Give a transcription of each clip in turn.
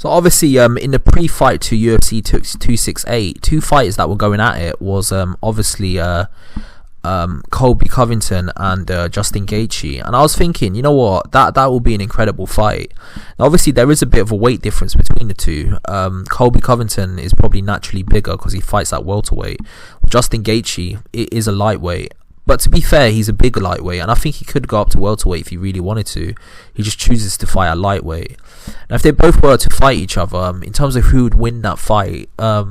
So obviously, in the pre-fight to UFC 268, two fighters that were going at it was obviously Colby Covington and Justin Gaethje, and I was thinking, you know what, that will be an incredible fight. Now, obviously, there is a bit of a weight difference between the two. Colby Covington is probably naturally bigger because he fights at welterweight. Justin Gaethje is a lightweight. But to be fair, he's a bigger lightweight, and I think he could go up to welterweight if he really wanted to. He just chooses to fight at lightweight. Now, if they both were to fight each other, in terms of who would win that fight, I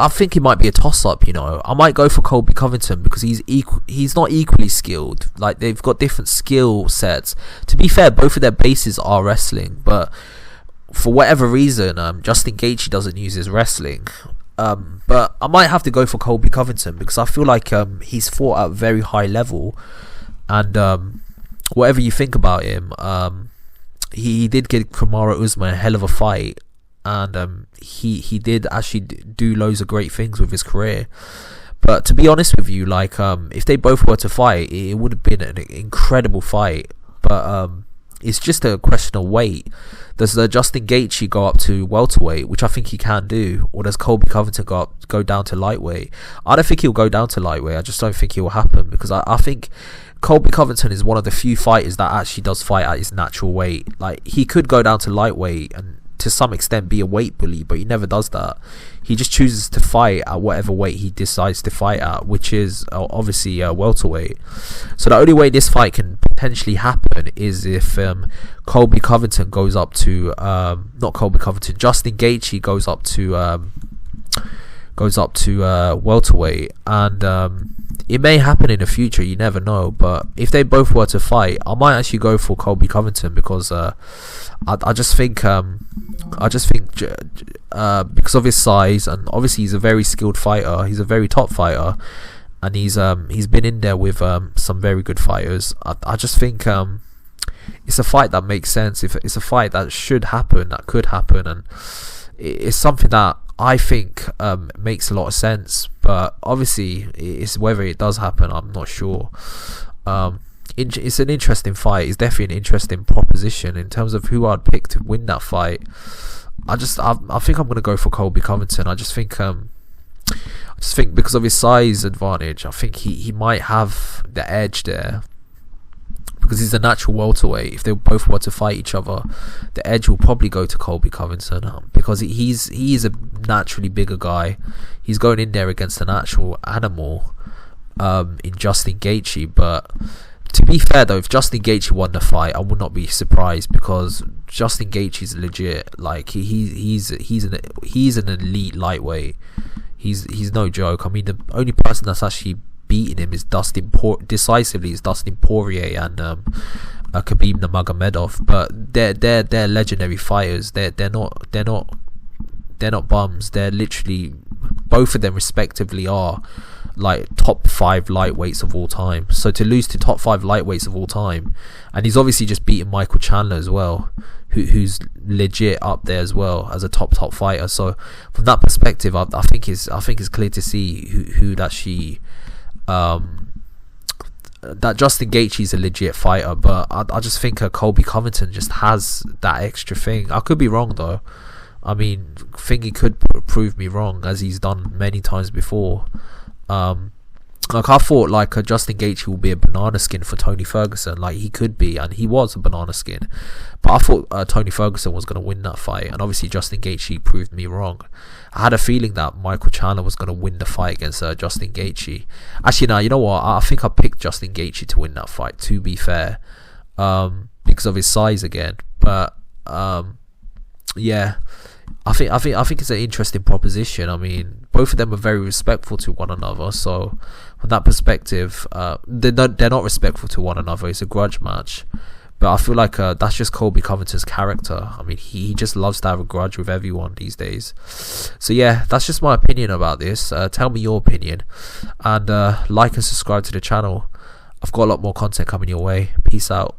think it might be a toss-up. You know, I might go for Colby Covington because he's not equally skilled. Like, they've got different skill sets. To be fair, both of their bases are wrestling, but for whatever reason, Justin Gaethje doesn't use his wrestling. But I might have to go for Colby Covington because I feel like he's fought at a very high level, and whatever you think about him, he did give Kamaru Usman a hell of a fight, and he did actually do loads of great things with his career. But to be honest with you, like, if they both were to fight, it would have been an incredible fight. But it's just a question of weight. Does Justin Gaethje go up to welterweight, which I think he can do, or does Colby Covington go down to lightweight? I don't think he'll go down to lightweight. I just don't think it will happen because I think Colby Covington is one of the few fighters that actually does fight at his natural weight. Like, he could go down to lightweight and to some extent be a weight bully, but he never does that. He just chooses to fight at whatever weight he decides to fight at, which is obviously welterweight. So the only way this fight can potentially happen is if Colby Covington goes up to Justin Gaethje goes up to welterweight, and it may happen in the future, you never know. But if they both were to fight, I might actually go for Colby Covington because I just think because of his size, and obviously he's a very skilled fighter, he's a very top fighter, and he's been in there with some very good fighters. I just think it's a fight that makes sense. If it's a fight that should happen, that could happen, and it's something that I think makes a lot of sense. But obviously, it's whether it does happen, I'm not sure. It's an interesting fight. It's definitely an interesting proposition in terms of who I'd pick to win that fight. I think I'm gonna go for Colby Covington. I just think because of his size advantage, I think he might have the edge there. Because he's a natural welterweight. If they both were to fight each other, the edge will probably go to Colby Covington because he's a naturally bigger guy. He's going in there against an actual animal in Justin Gaethje. But to be fair though, if Justin Gaethje won the fight, I would not be surprised because Justin Gaethje is legit. Like, he's an elite lightweight. He's no joke. I mean, the only person that's actually beating him is decisively is Dustin Poirier and Khabib Nurmagomedov. But they're legendary fighters. They're not bums. They're literally, both of them respectively are like top 5 lightweights of all time. So to lose to top 5 lightweights of all time, and he's obviously just beaten Michael Chandler as well, who's legit up there as well as a top fighter. So from that perspective, I think it's clear to see who actually that Justin Gaethje is a legit fighter. But I just think Colby Covington just has that extra thing. I could be wrong though. I mean, I think he could prove me wrong, as he's done many times before. Like, I thought like Justin Gaethje will be a banana skin for Tony Ferguson. Like, he could be, and he was a banana skin. But I thought Tony Ferguson was going to win that fight, and obviously Justin Gaethje proved me wrong. I had a feeling that Michael Chandler was going to win the fight against Justin Gaethje. Actually, now, you know what? I think I picked Justin Gaethje to win that fight, to be fair, because of his size again. But yeah, I think it's an interesting proposition. I mean, both of them are very respectful to one another. So from that perspective, they're not respectful to one another. It's a grudge match. But I feel like that's just Colby Covington's character. I mean, he just loves to have a grudge with everyone these days. So yeah, that's just my opinion about this. Tell me your opinion, and like and subscribe to the channel. I've got a lot more content coming your way. Peace out.